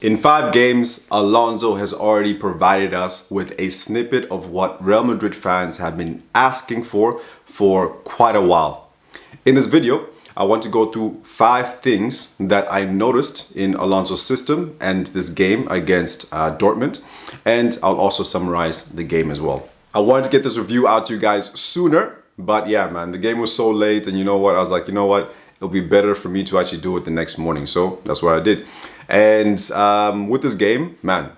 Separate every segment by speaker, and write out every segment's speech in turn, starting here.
Speaker 1: In 5 games, Alonso has already provided us with a snippet of what Real Madrid fans have been asking for quite a while. In this video, I want to go through 5 things that I noticed in Alonso's system and this game against Dortmund, and I'll also summarize the game as well. I wanted to get this review out to you guys sooner, but yeah, man, the game was so late, and you know what? I was like, you know what? It'll be better for me to actually do it the next morning, so that's what I did. And with this game, man,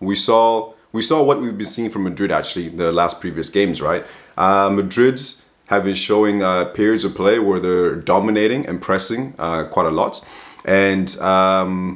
Speaker 1: we saw what we've been seeing from Madrid actually the last previous games, right? Madrid have been showing periods of play where they're dominating and pressing quite a lot, and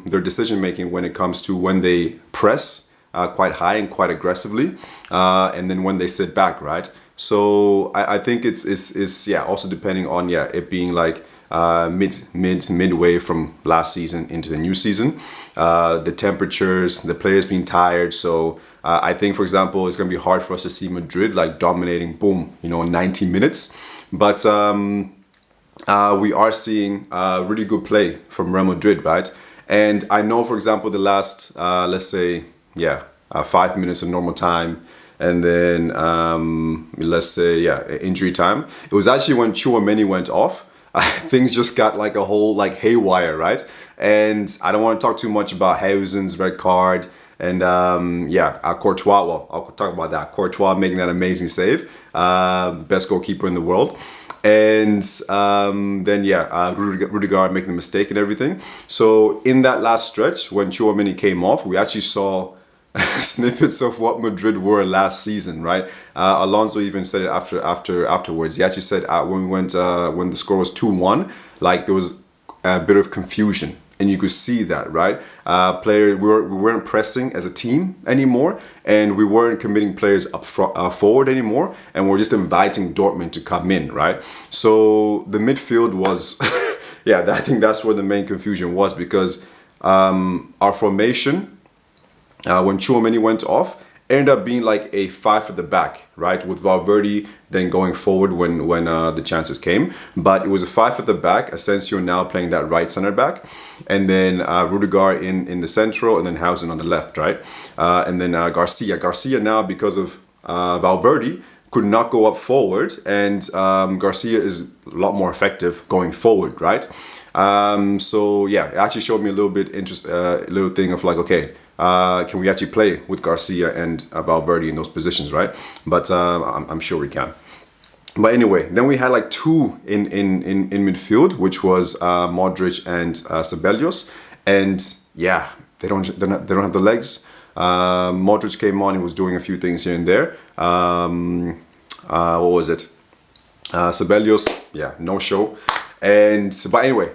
Speaker 1: their decision making when it comes to when they press quite high and quite aggressively, and then when they sit back, right? So I think it's yeah, also depending on it being like midway from last season into the new season, the temperatures, the players being tired. So I think, for example, it's gonna be hard for us to see Madrid like dominating, boom, you know, in 90 minutes. But we are seeing really good play from Real Madrid, right? And I know, for example, the last let's say 5 minutes of normal time, and then let's say injury time. It was actually when Tchouameni went off. Things just got like a whole like haywire, right? And I don't want to talk too much about Hausen's red card and Courtois. Well, I'll talk about that. Courtois making that amazing save, best goalkeeper in the world, and then Rudiger making the mistake and everything. So in that last stretch when Tchouameni came off, we actually saw snippets of what Madrid were last season, right? Alonso even said it afterwards. He actually said when we went when the score was 2-1, like there was a bit of confusion, and you could see that, right? We weren't pressing as a team anymore, and we weren't committing players up forward anymore, and we're just inviting Dortmund to come in, right? So the midfield was I think that's where the main confusion was, because our formation, when Tchouameni went off, ended up being like a 5 at the back, right? With Valverde then going forward when the chances came. But it was a 5 at the back, Asensio now playing that right center back, and then Rudiger in the central, and then Hausen on the left, right? And then Garcia now, because of Valverde, could not go up forward, and Garcia is a lot more effective going forward, right? So yeah, it actually showed me a little bit little thing of like, okay, can we actually play with Garcia and Valverde in those positions, right? But I'm sure we can. But anyway, then we had like 2 in midfield, which was Modric and Ceballos, and yeah, they don't have the legs. Modric came on; he was doing a few things here and there. What was it? Ceballos, no show. But anyway,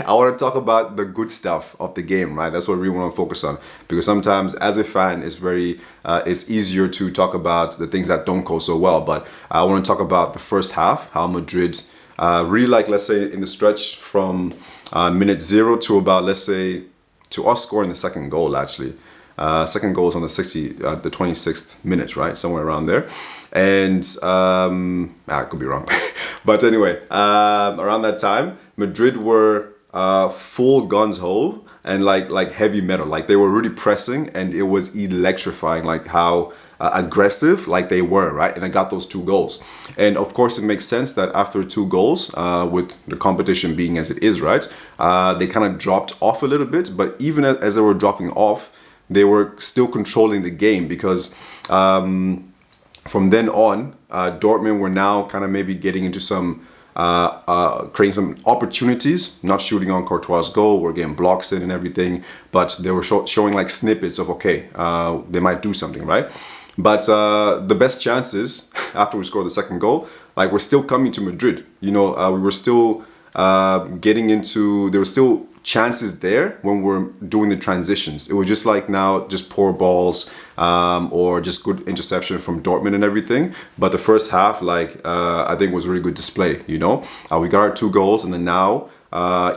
Speaker 1: I want to talk about the good stuff of the game, right? That's what we really want to focus on, because sometimes as a fan, it's easier to talk about the things that don't go so well. But I want to talk about the first half, how Madrid really, like, let's say in the stretch from minute 0 to about, let's say, to us scoring the second goal, actually. Second goal is on the 26th minute, right? Somewhere around there. And I could be wrong. But anyway, around that time, Madrid were full guns ho and like heavy metal. Like they were really pressing, and it was electrifying, like how aggressive like they were, right? And they got those 2 goals. And of course, it makes sense that after 2 goals, with the competition being as it is, right? They kind of dropped off a little bit. But even as they were dropping off, they were still controlling the game, because from then on, Dortmund were now kind of maybe getting into some, creating some opportunities, not shooting on Courtois' goal, we're getting blocks in and everything, but they were showing like snippets of, okay, they might do something, right? But the best chances, after we scored the second goal, like, we're still coming to Madrid. You know, we were still getting into, there were still chances there when we're doing the transitions. It was just like now just poor balls, or just good interception from Dortmund and everything. But the first half, like, I think was a really good display, you know. We got our 2 goals, and then now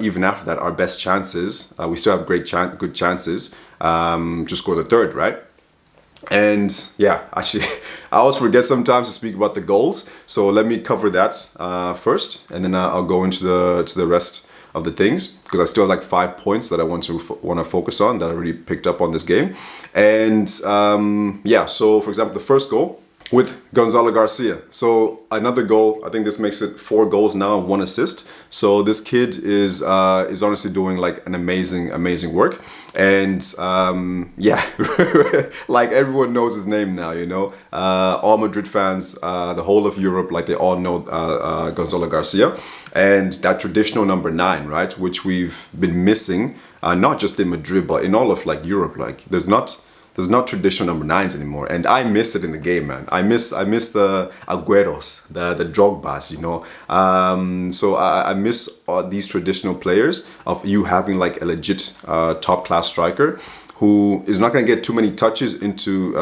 Speaker 1: even after that, our best chances, we still have good chances to score the third, right? And yeah, actually, I always forget sometimes to speak about the goals. So let me cover that first, and then I'll go into the rest of the things, because I still have like 5 points that I want to focus on that I already picked up on this game. And yeah, so for example, the first goal with Gonzalo Garcia. So another goal, I think this makes it 4 goals now and 1 assist. So this kid is honestly doing like an amazing work. And yeah, like everyone knows his name now, you know. All Madrid fans, the whole of Europe, like they all know Gonzalo Garcia. And that traditional number 9, right, which we've been missing, not just in Madrid, but in all of like Europe. Like there's not traditional number 9s anymore, and I miss it in the game, man. I miss the Agüeros, the Drogbas, you know. So I miss these traditional players of you having like a legit top class striker who is not going to get too many touches into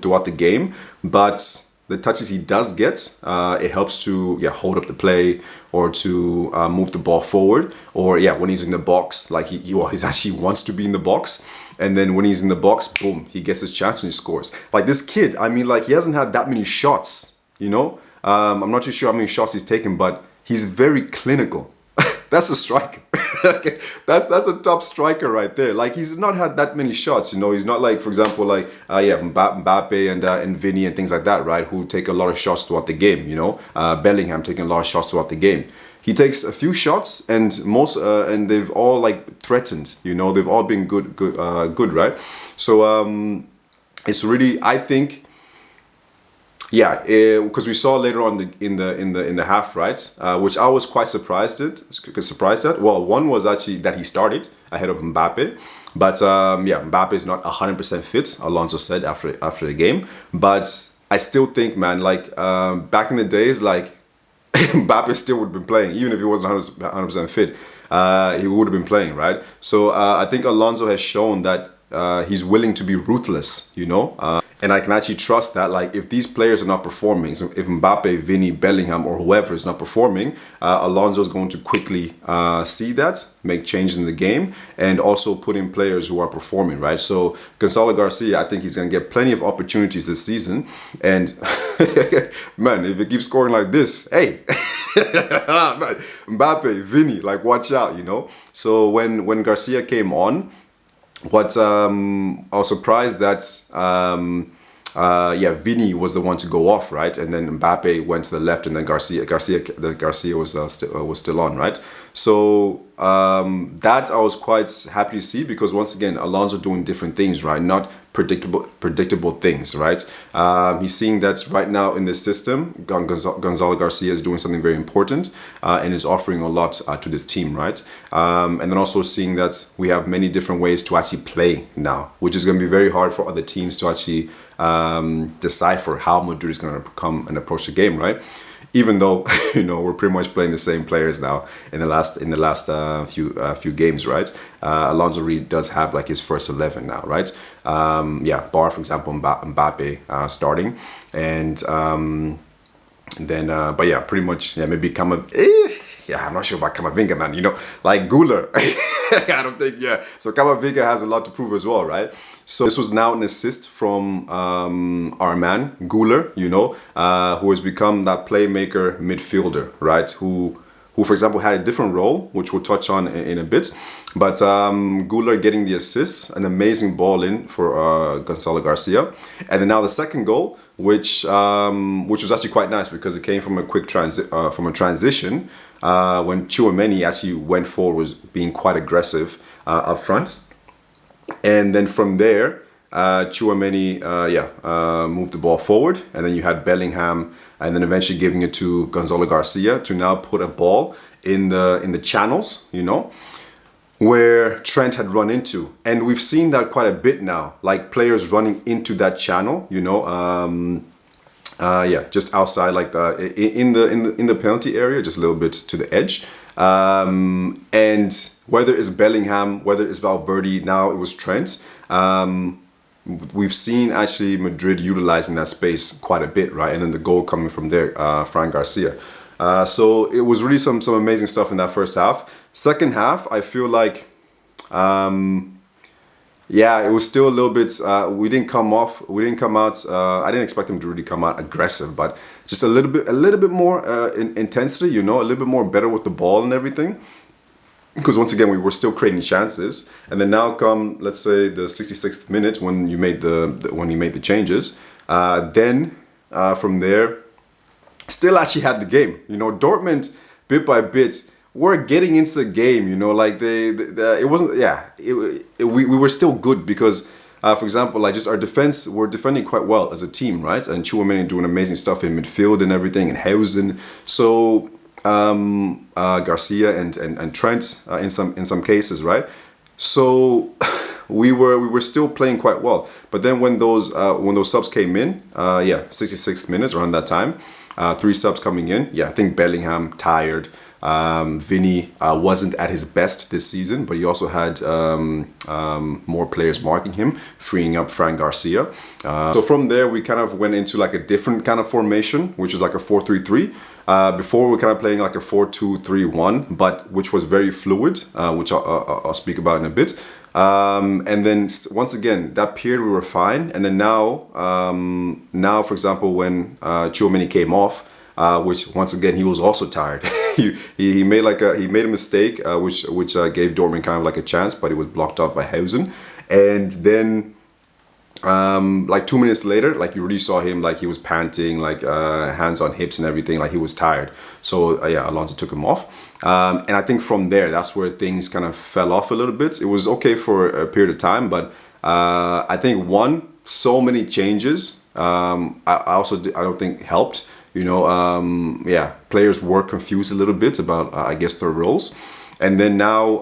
Speaker 1: throughout the game, but the touches he does get, it helps to hold up the play or to move the ball forward, or when he's in the box, like he actually wants to be in the box. And then when he's in the box, boom, he gets his chance and he scores. Like this kid, I mean, like he hasn't had that many shots, you know? I'm not too sure how many shots he's taken, but he's very clinical. That's a striker. that's a top striker right there. Like he's not had that many shots, you know? He's not like, for example, like, Mbappe and Vini and things like that, right? Who take a lot of shots throughout the game, you know? Bellingham taking a lot of shots throughout the game. He takes a few shots, and and they've all like threatened. You know, they've all been good, right? So it's really, I think, because we saw later on in the half, right? Which I was quite surprised at. Well, one was actually that he started ahead of Mbappe, but Mbappe is not 100% fit. Alonso said after the game, but I still think, man, like back in the days, like. Mbappe still would have been playing, even if he wasn't 100% fit. He would have been playing, right? So I think Alonso has shown that he's willing to be ruthless, you know? And I can actually trust that, like, if these players are not performing, so if Mbappe, Vini, Bellingham, or whoever is not performing, Alonso is going to quickly see that, make changes in the game, and also put in players who are performing, right? So Gonzalo Garcia, I think he's going to get plenty of opportunities this season. And, man, if it keeps scoring like this, hey, man, Mbappe, Vini, like, watch out, you know? So when Garcia came on, what I was surprised that Vini was the one to go off, right, and then Mbappe went to the left, and then Garcia was still on, right? So that I was quite happy to see, because once again Alonso doing different things, right, not predictable things, right? He's seeing that right now in this system, Gonzalo Garcia is doing something very important and is offering a lot to this team, right? And then also seeing that we have many different ways to actually play now, which is going to be very hard for other teams to actually decipher how Madrid is going to come and approach the game, right? Even though, you know, we're pretty much playing the same players now in the last few games, right? Alonso really does have like his first 11 now, right? Bar, for example, Mbappe starting, and then but yeah, pretty much, maybe I'm not sure about Camavinga, man. You know, like Guler, I don't think, So Camavinga has a lot to prove as well, right? So this was now an assist from our man Guler, you know, who has become that playmaker midfielder, right? Who for example had a different role, which we'll touch on in a bit. But Guler getting the assist, an amazing ball in for Gonzalo Garcia, and then now the second goal, which was actually quite nice because it came from a quick transition when Tchouameni actually went forward, was being quite aggressive up front. And then from there, Tchouameni moved the ball forward, and then you had Bellingham, and then eventually giving it to Gonzalo Garcia to now put a ball in the channels, you know, where Trent had run into. And we've seen that quite a bit now, like players running into that channel, you know, just outside, like in the penalty area, just a little bit to the edge. And whether it's Bellingham, whether it's Valverde, now it was Trent. We've seen actually Madrid utilizing that space quite a bit, right? And then the goal coming from there, Fran Garcia. So it was really some amazing stuff in that first half. Second half, I feel like, it was still a little bit, we didn't come out, I didn't expect them to really come out aggressive, but just a little bit more intensity, you know, a little bit more better with the ball and everything. because once again we were still creating chances. And then now come, let's say, the 66th minute when you made the changes. Then from there, still actually had the game. You know, Dortmund bit by bit were getting into the game. You know, like it wasn't. Yeah, we were still good because. For example, like just our defense, we're defending quite well as a team, right? And Tchouameni doing amazing stuff in midfield and everything, and Hausen. So Garcia and Trent in some cases, right? So we were still playing quite well. But then when those subs came in, 66th minute around that time, 3 subs coming in. Yeah, I think Bellingham tired. Vini wasn't at his best this season, but he also had more players marking him, freeing up Fran Garcia. So from there, we kind of went into like a different kind of formation, which is like a 4-3-3. Before we were kind of playing like a 4-2-3-1, but which was very fluid, which I'll speak about in a bit. And then once again, that period we were fine. And then now, for example, when Tchouameni came off, which once again he was also tired. he made a mistake, which gave Dortmund kind of like a chance, but it was blocked out by Hausen. And then like 2 minutes later, like you really saw him, like he was panting, like hands on hips and everything, like he was tired. So yeah, Alonso took him off. And I think from there, that's where things kind of fell off a little bit. It was okay for a period of time, but I think so many changes. I don't think helped. You know, players were confused a little bit about, I guess, their roles. And then now,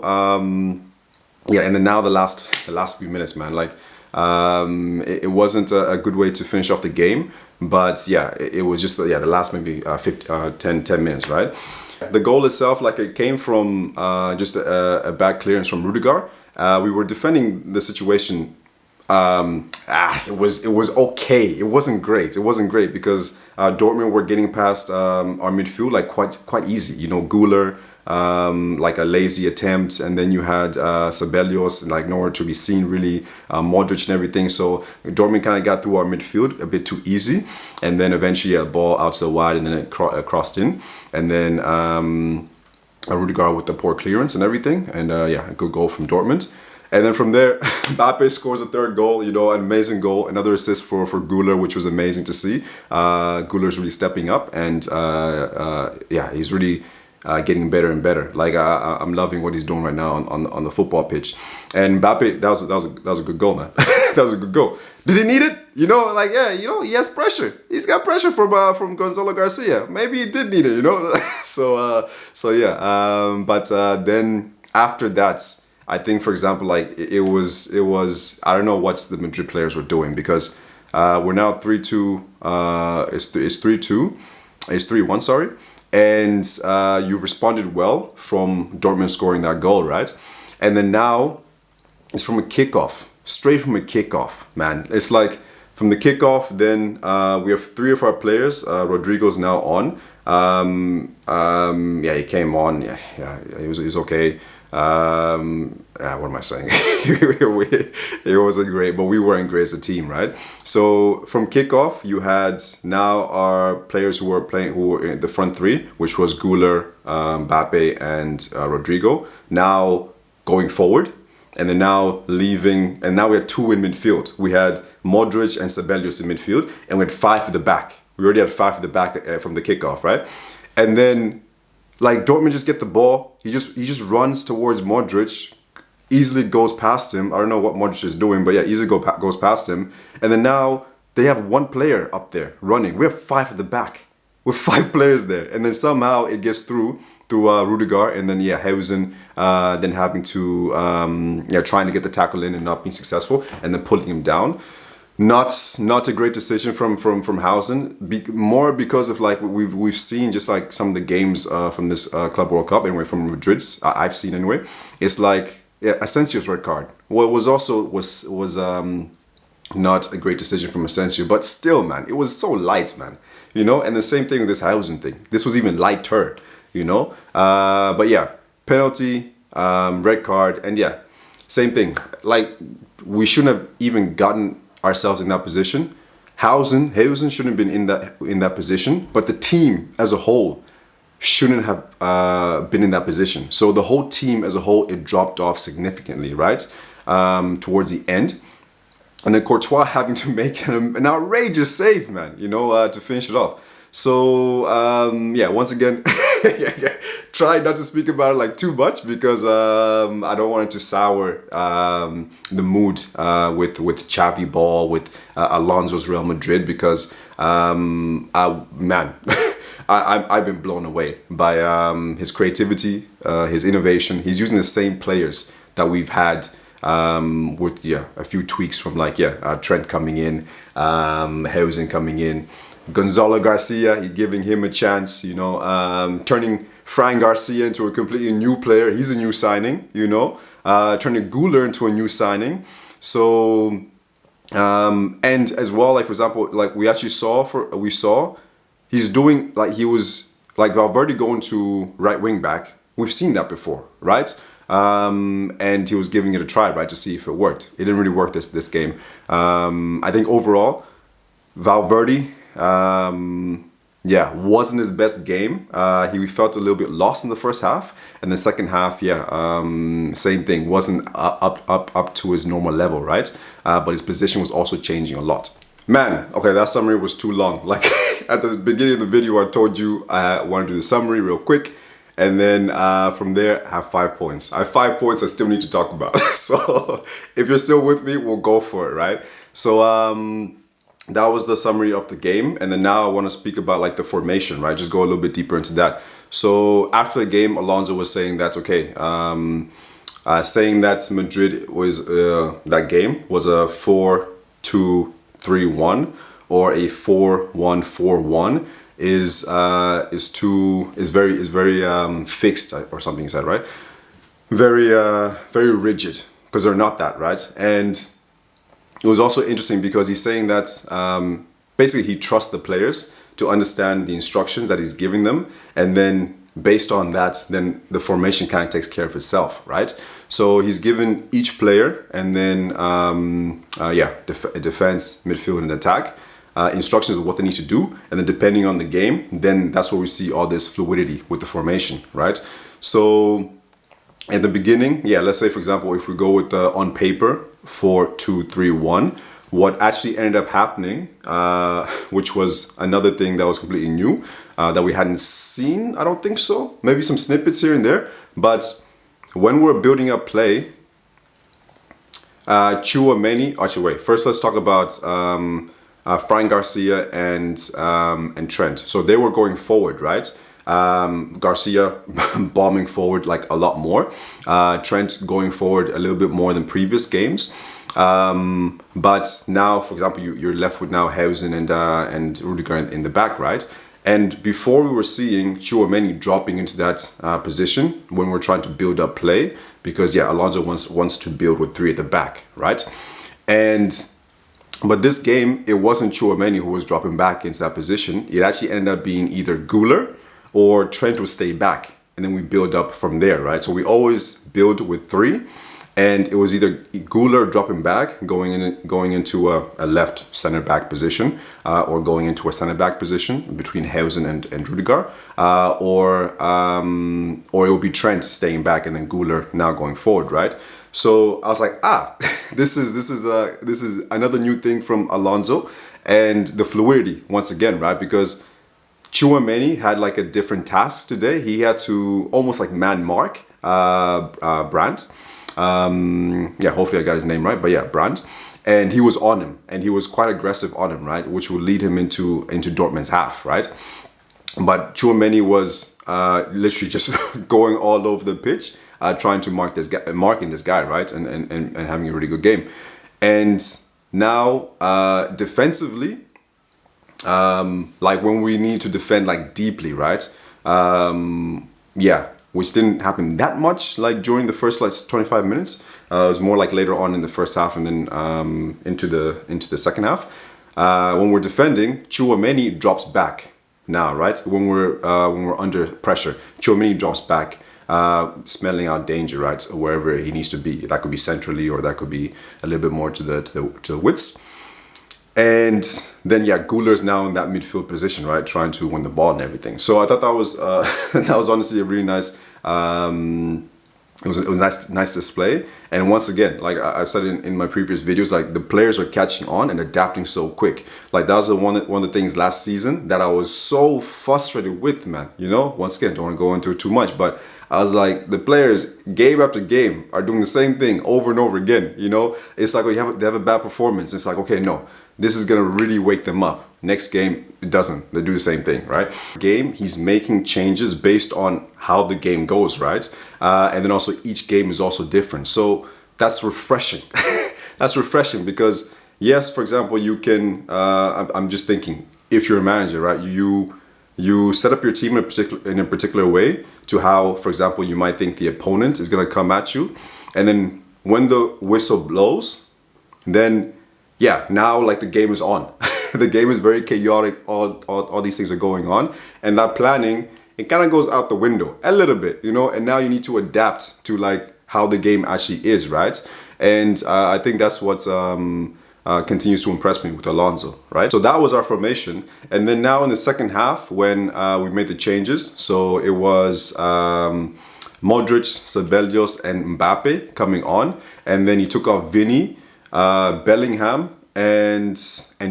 Speaker 1: the last few minutes, man, like, it wasn't a good way to finish off the game. But yeah, it was just, the last maybe 10 minutes, right? The goal itself, like, it came from just a bad clearance from Rudiger. We were defending the situation. It was okay. It wasn't great. It wasn't great because Dortmund were getting past our midfield like quite easy. You know, Guler, like a lazy attempt, and then you had Ceballos, like nowhere to be seen really, Modric and everything. So Dortmund kind of got through our midfield a bit too easy, and then eventually a ball out to the wide, and then it crossed in, and then Rudiger with the poor clearance and everything, and a good goal from Dortmund. And then from there, Mbappe scores a 3rd goal, you know, an amazing goal. Another assist for Guler, which was amazing to see. Guler's really stepping up, and he's really getting better and better. Like, I'm loving what he's doing right now on the football pitch. And Mbappe, that was a good goal, man. That was a good goal. Did he need it? You know, like, yeah, you know, he has pressure. He's got pressure from Gonzalo Garcia. Maybe he did need it, you know. Then after that, I think, for example, like it was I don't know what the Madrid players were doing, because we're now 3-2. It's 3-2. It's 3-1. Sorry, and you responded well from Dortmund scoring that goal, right? And then now it's from a kickoff, straight from a kickoff, man. It's like from the kickoff. Then we have 3 of our players. Rodrigo's now on. He came on. Yeah, he was okay. What am I saying? It wasn't great, but we weren't great as a team, right? So from kickoff, you had now our players who were in the front 3, which was Guler, Mbappe, and Rodrigo. Now going forward, and then now leaving, and now we had 2 in midfield. We had Modric and Ceballos in midfield, and we had 5 at the back. We already had 5 at the back from the kickoff, right? And then, like, Dortmund just get the ball. He just runs towards Modric, easily goes past him. I don't know what Modric is doing, but yeah, easily goes past him. And then now they have 1 player up there running. We have 5 at the back. We're 5 players there, and then somehow it gets through to Rudiger, and then Hausen then having to trying to get the tackle in and not being successful, and then pulling him down. Not a great decision from Hausen, more because of like we've seen just like some of the games from this Club World Cup, anyway, from Madrid's I've seen anyway. It's like Asensio's red card. Well, it was not a great decision from Asensio, but still, man, it was so light, man. You know, and the same thing with this Hausen thing. This was even lighter, you know. But yeah, penalty, red card, and yeah, same thing. Like, we shouldn't have even gotten ourselves in that position. Hausen shouldn't have been in that position, but the team as a whole shouldn't have been in that position. So the whole team as a whole, it dropped off significantly, right? Towards the end. And then Courtois having to make an outrageous save, man, you know, to finish it off. So, yeah, once again, try not to speak about it like too much because I don't want it to sour the mood with Xavi ball, with Alonso's Real Madrid because, man, I've been blown away by his creativity, his innovation. He's using the same players that we've had with a few tweaks from Trent coming in, Heusen coming in, Gonzalo Garcia, he's giving him a chance, you know, turning Fran Garcia into a completely new player. He's a new signing, you know, turning Guler into a new signing. So and as well, like for example, like we saw he's doing he was like Valverde going to right wing back. We've seen that before, right? And he was giving it a try, right, to see if it worked. It didn't really work this game. I think overall, Valverde, wasn't his best game. He felt a little bit lost in the first half, and the second half, same thing. Wasn't up to his normal level, right? But his position was also changing a lot. Man, okay, that summary was too long. Like at the beginning of the video, I told you I want to do the summary real quick. And then from there, I have 5 points. I have 5 points I still need to talk about. So if you're still with me, we'll go for it, right? So that was the summary of the game. And then now I want to speak about like the formation, right? Just go a little bit deeper into that. So after the game, Alonso was saying that, okay, saying that Madrid was, that game was a 4-2-3-1 or a 4-1-4-1. Is very fixed or something he said, right? Very rigid because they're not that, right? And it was also interesting because he's saying that basically he trusts the players to understand the instructions that he's giving them, and then based on that, then the formation kind of takes care of itself, right? So he's given each player and then defense, midfield, and attack. Instructions of what they need to do, and then depending on the game, then that's where we see all this fluidity with the formation, right? So at the beginning, let's say for example, if we go with the on paper 4-2-3-1, what actually ended up happening, which was another thing that was completely new, that we hadn't seen, I don't think so, maybe some snippets here and there, but when we're building up play, Tchouameni, actually wait, first let's talk about Fran Garcia and Trent. So they were going forward, right? Garcia bombing forward like a lot more. Trent going forward a little bit more than previous games. But now, for example, you're left with now Heusen and Rudiger in the back, right? And before we were seeing Tchouameni dropping into that position when we're trying to build up play, because Alonso wants to build with 3 at the back, right? But this game, it wasn't Tchouameni who was dropping back into that position. It actually ended up being either Guler or Trent would stay back. And then we build up from there, right? So we always build with 3. And it was either Guler dropping back, going into a left center back position, or going into a center back position between Heusen and Rudiger, or it would be Trent staying back and then Guler now going forward, right? So I was like, this is another new thing from Alonso, and the fluidity once again, right? Because Tchouameni had like a different task today. He had to almost like man mark Brandt. Hopefully I got his name right, but Brandt. And he was on him, and he was quite aggressive on him, right? Which would lead him into Dortmund's half, right? But Tchouameni was literally just going all over the pitch, trying to marking this guy, right? And having a really good game. And now defensively, like when we need to defend like deeply, right? Which didn't happen that much like during the first 25 minutes. It was more like later on in the first half and then into the second half. When we're defending, Tchouameni drops back now, right? When we're under pressure, Tchouameni drops back, smelling out danger, right? Wherever he needs to be. That could be centrally, or that could be a little bit more to the widths. And then yeah, Guler's now in that midfield position, right, trying to win the ball and everything. So I thought that was that was honestly a really nice. It was a nice display. And once again, like I've said in my previous videos, like the players are catching on and adapting so quick. Like that was one of the things last season that I was so frustrated with, man. You know, once again, don't want to go into it too much, but I was like, the players game after game are doing the same thing over and over again. You know, it's like when they have a bad performance. It's like, okay, no, this is gonna really wake them up. Next game, it doesn't. They do the same thing, right? Game, he's making changes based on how the game goes, right? And then also each game is also different. So that's refreshing. That's refreshing because yes, for example, you can, I'm just thinking, if you're a manager, right? You set up your team in a particular way to how, for example, you might think the opponent is gonna come at you. And then when the whistle blows, then yeah, now like the game is on. The game is very chaotic. All these things are going on, and that planning, it kind of goes out the window a little bit, you know. And now you need to adapt to like how the game actually is, right? And I think that's what continues to impress me with Alonso, right? So that was our formation, and then now in the second half when we made the changes, so it was Modric, Ceballos, and Mbappe coming on, and then he took off Vini, Bellingham, and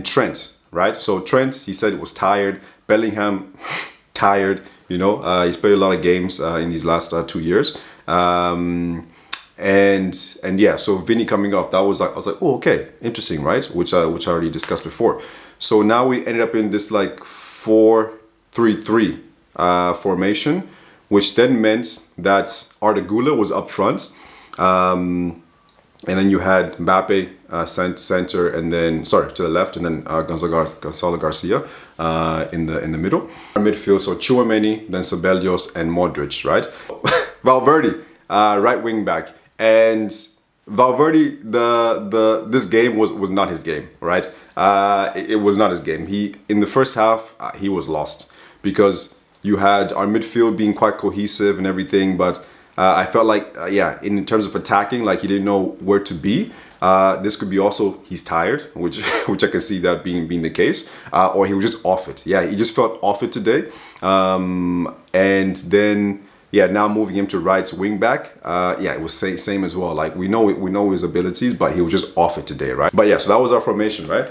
Speaker 1: Trent, right? So Trent, he said it was tired. Bellingham, tired. You know, he's played a lot of games in these last 2 years. And yeah, so Vini coming off, that was like, I was like, oh, okay, interesting, right? Which I already discussed before. So now we ended up in this like 4-3-3 formation, which then meant that Arda Güler was up front. And then you had Mbappe center, and then to the left, and then Gonzalo Garcia in the middle. Our midfield, so Tchouameni, then Ceballos, and Modric, right? Valverde, right wing back, and Valverde, this game was not his game, right? It was not his game. In the first half he was lost because you had our midfield being quite cohesive and everything, but I felt like, yeah, in terms of attacking, like he didn't know where to be. This could be also he's tired, which I can see that being the case, or he was just off it. Yeah, he just felt off it today. And then yeah, now moving him to right wing back, yeah, it was same as well. Like we know his abilities, but he was just off it today, right? But yeah, so that was our formation, right?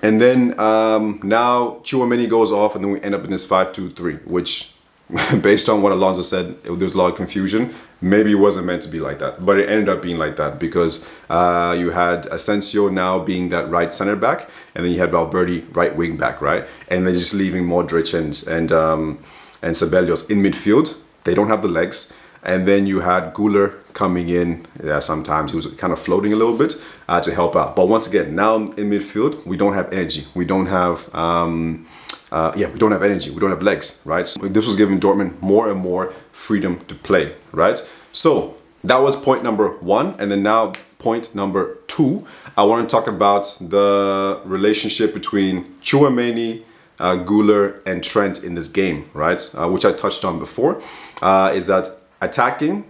Speaker 1: And then now Tchouameni goes off, and then we end up in this 5-2-3, which, based on what Alonso said, there's a lot of confusion. Maybe it wasn't meant to be like that, but it ended up being like that because you had Asensio now being that right center back, and then you had Valverde right wing back, right? And then just leaving Modric and Ceballos in midfield. They don't have the legs. And then you had Guler coming in. Yeah, sometimes he was kind of floating a little bit to help out. But once again, now in midfield, we don't have energy. We don't have we don't have energy. We don't have legs, right? So this was giving Dortmund more and more freedom to play, right? So that was point number one. And then now point number two, I want to talk about the relationship between Tchouameni, Guler, and Trent in this game, right? Which I touched on before, is that attacking,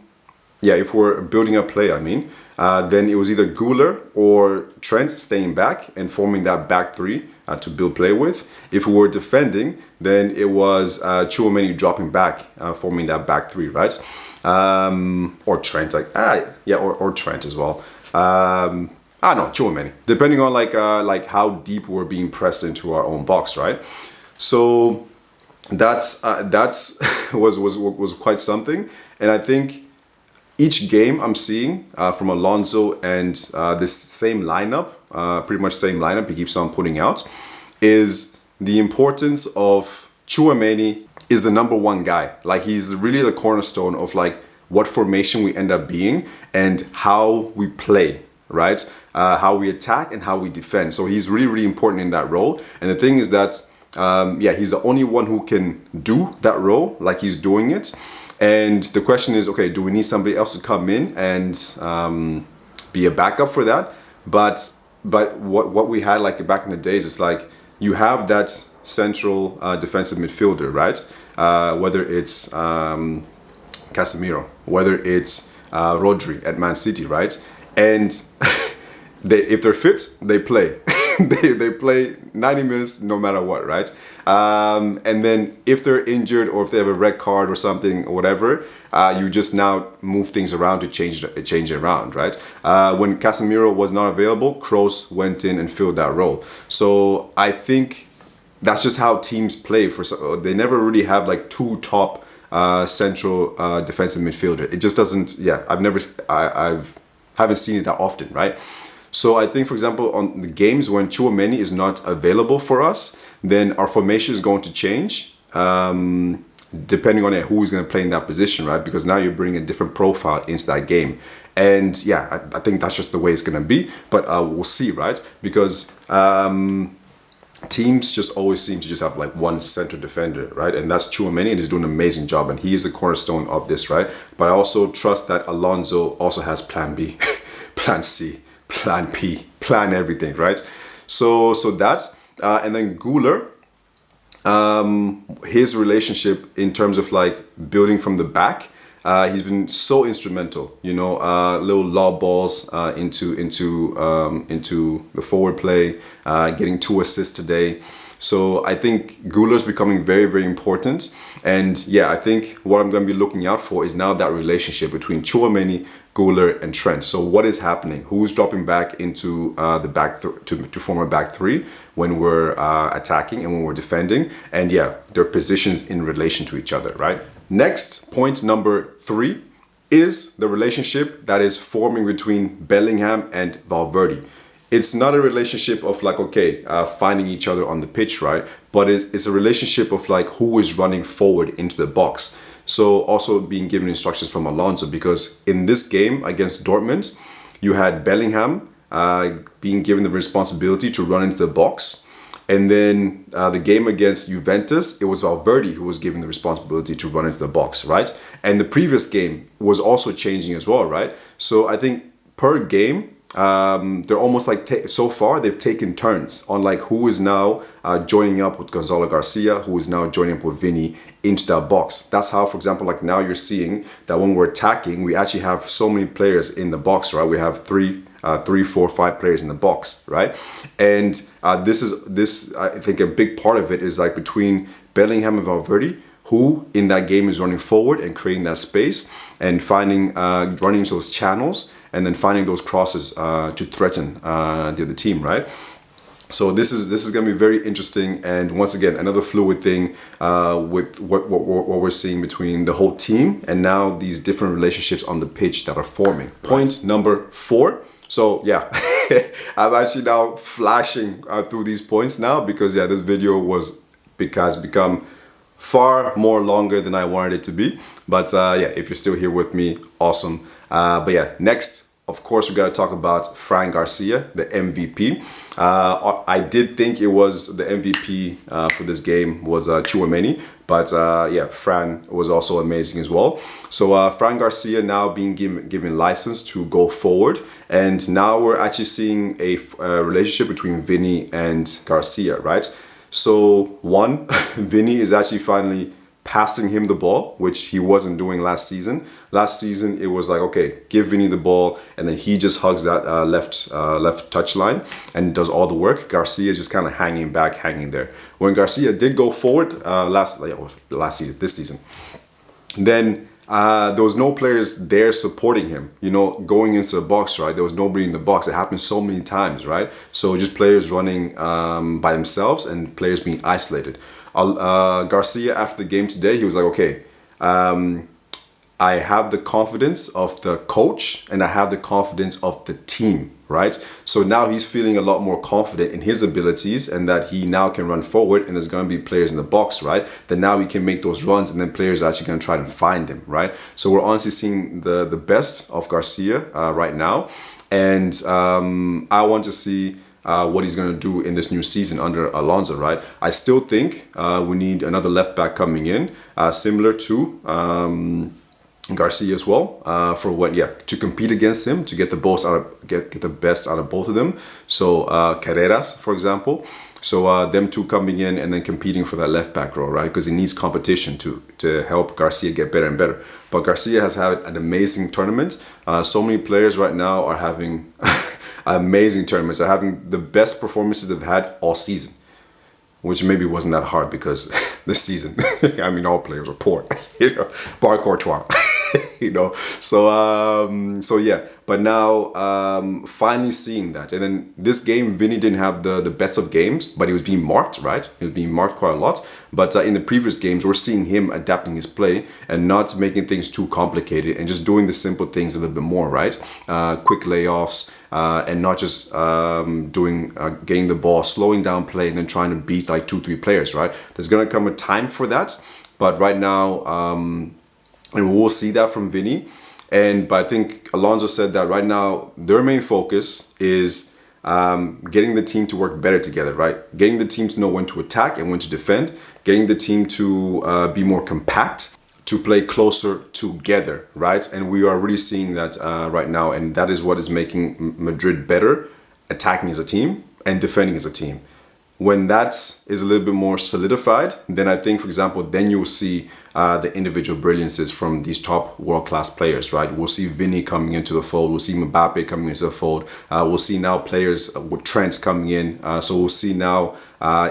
Speaker 1: yeah, if we're building a play, I mean, then it was either Guler or Trent staying back and forming that back three to build play with. If we were defending, then it was Tchouameni dropping back, forming that back three, right? Or Trent, like or Trent as well. No, Tchouameni, depending on like how deep we're being pressed into our own box, right? So that's was quite something, and I think each game I'm seeing from Alonso and this same lineup, pretty much same lineup he keeps on putting out, is the importance of Tchouameni is the number one guy. Like he's really the cornerstone of like what formation we end up being and how we play, right? How we attack and how we defend. So he's really, really important in that role. And the thing is that, yeah, he's the only one who can do that role like he's doing it. And the question is, okay, do we need somebody else to come in and be a backup for that? But what we had like back in the days is like you have that central defensive midfielder, right? Whether it's Casemiro, whether it's Rodri at Man City, right? And if they're fit, they play. they play 90 minutes no matter what, right? And then if they're injured or if they have a red card or something or whatever, you just now move things around to change it around, right? When Casemiro was not available, Kroos went in and filled that role. So I think that's just how teams play. They never really have like two top central defensive midfielder. It just doesn't. Yeah, I haven't seen it that often, right? So I think, for example, on the games when Tchouameni is not available for us, then our formation is going to change depending on who is going to play in that position, right? Because now you're bringing a different profile into that game. And yeah, I think that's just the way it's going to be. But we'll see, right? Because teams just always seem to just have like one central defender, right? And that's Tchouameni, and he's doing an amazing job. And he is the cornerstone of this, right? But I also trust that Alonso also has plan B, plan C, plan P, plan everything, right? So that's and then Guler, his relationship in terms of like building from the back, he's been so instrumental, you know, little lob balls into the forward play, getting 2 assists today. So I think Guler's becoming very, very important. And yeah, I think what I'm going to be looking out for is now that relationship between Tchouameni, Guler, and Trent. So what is happening? Who's dropping back into the back to form a back three when we're attacking and when we're defending? And yeah, their positions in relation to each other, right? Next, point number 3 is the relationship that is forming between Bellingham and Valverde. It's not a relationship of like, okay, finding each other on the pitch, right? But it's a relationship of like who is running forward into the box. So also being given instructions from Alonso, because in this game against Dortmund, you had Bellingham being given the responsibility to run into the box. And then the game against Juventus, it was Valverde who was given the responsibility to run into the box, right? And the previous game was also changing as well, right? So I think per game, they're almost like, so far, they've taken turns on like who is now joining up with Gonzalo Garcia, who is now joining up with Vini into that box. That's how, for example, like now you're seeing that when we're attacking, we actually have so many players in the box, right? We have 3, 4, 5 players in the box, right? And this I think a big part of it is like between Bellingham and Valverde, who in that game is running forward and creating that space and finding running those channels and then finding those crosses to threaten the other team, right? So this is going to be very interesting, and once again another fluid thing with what we're seeing between the whole team and now these different relationships on the pitch that are forming. Point number 4. So yeah, I'm actually now flashing through these points now because yeah, this video has become far more longer than I wanted it to be. But yeah, if you're still here with me, awesome. But yeah, next, of course, we got to talk about Fran Garcia, the MVP. I did think it was the MVP for this game was Tchouameni, but yeah, Fran was also amazing as well. So Fran Garcia now being given license to go forward, and now we're actually seeing a relationship between Vini and Garcia, right? So one, Vini is actually finally passing him the ball, which he wasn't doing last season. Last season, it was like, okay, give Vini the ball, and then he just hugs that left touch line and does all the work. Garcia is just kind of hanging back, hanging there. When Garcia did go forward this season, then there was no players there supporting him, you know, going into the box, right? There was nobody in the box. It happened so many times, right? So just players running by themselves and players being isolated. Garcia, after the game today, he was like, okay, I have the confidence of the coach and I have the confidence of the team, right? So now he's feeling a lot more confident in his abilities and that he now can run forward and there's going to be players in the box, right? Then now he can make those runs and then players are actually going to try to find him, right? So we're honestly seeing the best of Garcia right now. And I want to see what he's going to do in this new season under Alonso, right? I still think we need another left back coming in, similar to Garcia as well, to compete against him, to get the best out of both of them. So Carreras, for example. So them two coming in and then competing for that left back role, right? Because he needs competition to help Garcia get better and better. But Garcia has had an amazing tournament. So many players right now are having amazing tournaments. They're having the best performances they've had all season, which maybe wasn't that hard because this season, I mean, all players are poor, bar Courtois, So yeah, but now finally seeing that. And then this game, Vini didn't have the best of games, but he was being marked, right? He was being marked quite a lot. But in the previous games, we're seeing him adapting his play and not making things too complicated and just doing the simple things a little bit more, right? Quick layoffs and not just getting the ball, slowing down play and then trying to beat like 2-3 players, right? There's going to come a time for that. But right now, and we'll see that from Vini. But I think Alonso said that right now, their main focus is getting the team to work better together, right? Getting the team to know when to attack and when to defend. Getting the team to be more compact, to play closer together, right? And we are really seeing that right now. And that is what is making Madrid better, attacking as a team and defending as a team. When that is a little bit more solidified, then I think, for example, then you'll see the individual brilliances from these top world-class players, right? We'll see Vini coming into the fold. We'll see Mbappe coming into the fold. We'll see now players with Trent coming in. So we'll see now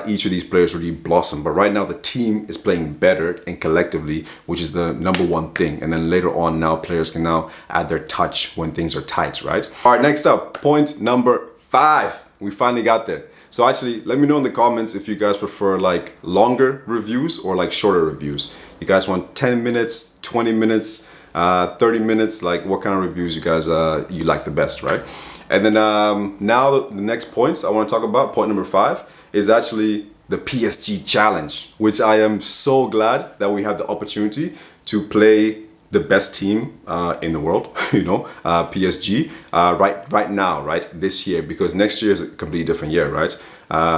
Speaker 1: each of these players really blossom. But right now, the team is playing better and collectively, which is the number one thing. And then later on, now players can now add their touch when things are tight, right? All right, next up, point number 5. We finally got there. So actually, let me know in the comments if you guys prefer like longer reviews or like shorter reviews. You guys want 10 minutes, 20 minutes, 30 minutes, like what kind of reviews you guys you like the best, right? And then now the next points I want to talk about, point number 5, is actually the PSG challenge, which I am so glad that we have the opportunity to play the best team in the world, PSG, right now, right, this year, because next year is a completely different year, right?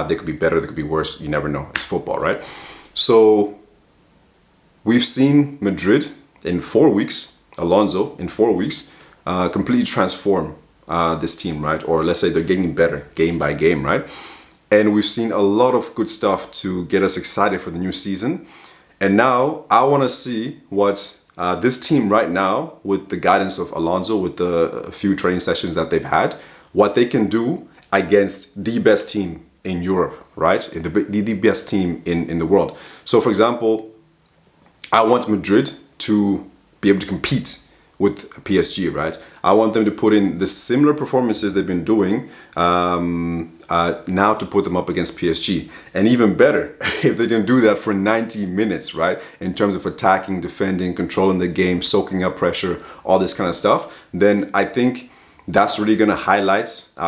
Speaker 1: They could be better, they could be worse, you never know, it's football, right? So we've seen Madrid in 4 weeks, Alonso in 4 weeks, completely transform this team, right? Or let's say they're getting better game by game, right? And we've seen a lot of good stuff to get us excited for the new season. And now I want to see what this team right now, with the guidance of Alonso, with the few training sessions that they've had, what they can do against the best team in Europe, right? The best team in the world. So for example, I want Madrid to be able to compete with PSG, right? I want them to put in the similar performances they've been doing now to put them up against PSG. And even better, if they can do that for 90 minutes, right? In terms of attacking, defending, controlling the game, soaking up pressure, all this kind of stuff, then I think that's really going to highlight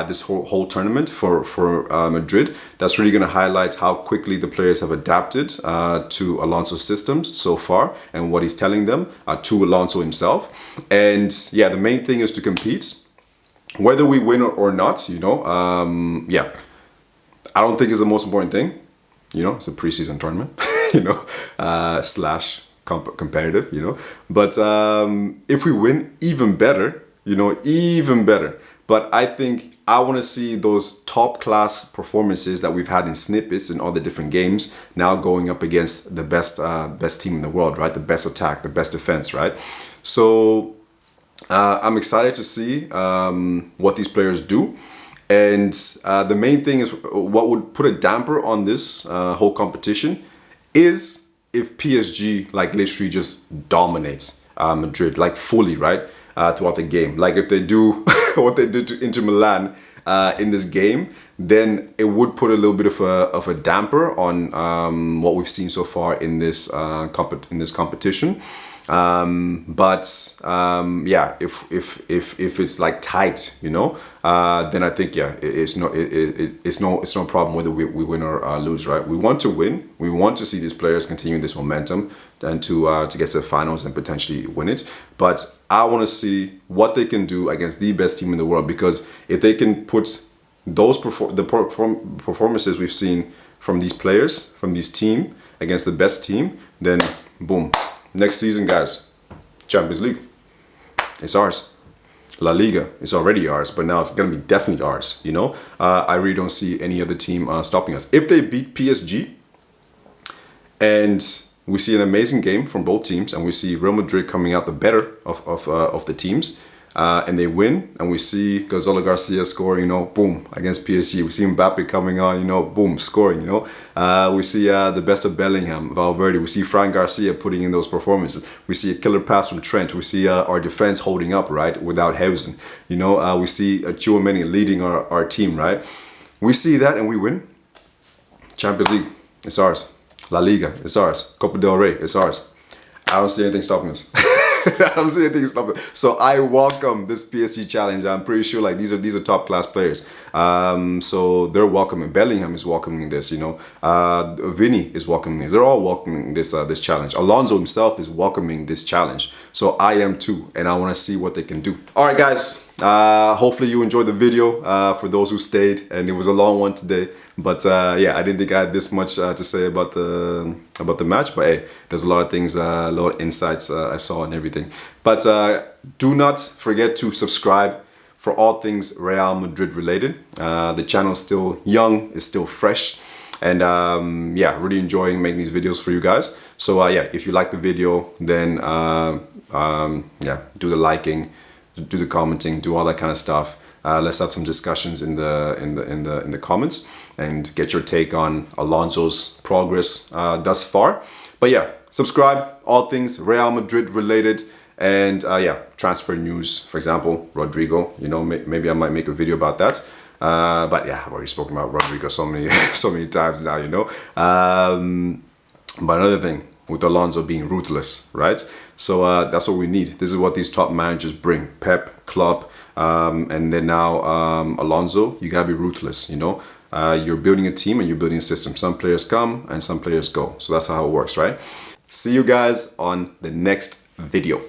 Speaker 1: this whole tournament for Madrid. That's really going to highlight how quickly the players have adapted to Alonso's systems so far and what he's telling them to Alonso himself. And yeah, the main thing is to compete. Whether we win or not, yeah, I don't think it's the most important thing. It's a preseason tournament, slash competitive, But if we win, even better, even better. But I think I want to see those top class performances that we've had in snippets in all the different games now going up against the best team in the world, right? The best attack, the best defense, right? So I'm excited to see what these players do. And the main thing is what would put a damper on this whole competition is if PSG like literally just dominates Madrid like fully, right? Throughout the game. Like if they do what they did to Inter Milan in this game, then it would put a little bit of a damper on what we've seen so far in this competition. Yeah, if it's like tight, then I think it's no problem whether we win or lose, right? We want to win. We want to see these players continue this momentum and to get to the finals and potentially win it. But I want to see what they can do against the best team in the world, because if they can put those performances we've seen from these players, from this team against the best team, then boom. Next season, guys, Champions League, it's ours. La Liga is already ours, but now it's going to be definitely ours, I really don't see any other team stopping us. If they beat PSG and we see an amazing game from both teams and we see Real Madrid coming out the better of the teams, and they win, and we see Gonzalo Garcia scoring, boom, against PSG. We see Mbappe coming on, boom, scoring, we see the best of Bellingham, Valverde. We see Fran Garcia putting in those performances. We see a killer pass from Trent. We see our defense holding up, right, without Hausen. We see Tchouameni leading our team, right? We see that and we win. Champions League, it's ours. La Liga, it's ours. Copa del Rey, it's ours. I don't see anything stopping us. I don't see anything stopping. So I welcome this PSG challenge. I'm pretty sure like these are top class players. So they're welcoming. Bellingham is welcoming this. Vini is welcoming this. They're all welcoming this this challenge. Alonso himself is welcoming this challenge. So I am too, and I want to see what they can do. All right, guys. Hopefully you enjoyed the video. For those who stayed, and it was a long one today. But yeah, I didn't think I had this much to say about the match. But hey, there's a lot of things, a lot of insights I saw and everything. But do not forget to subscribe for all things Real Madrid related. The channel is still young, it's still fresh, and yeah, really enjoying making these videos for you guys. So yeah, if you like the video, then yeah, do the liking, do the commenting, do all that kind of stuff. Let's have some discussions in the comments and get your take on Alonso's progress thus far. But yeah, subscribe, all things Real Madrid related, and yeah, transfer news, for example, Rodrigo, maybe I might make a video about that. But yeah, I've already spoken about Rodrigo so many times now, but another thing, with Alonso being ruthless, right? So that's what we need. This is what these top managers bring. Pep, Klopp, and then now Alonso. You gotta be ruthless, you're building a team and you're building a system. Some players come and some players go. So that's how it works, right? See you guys on the next video.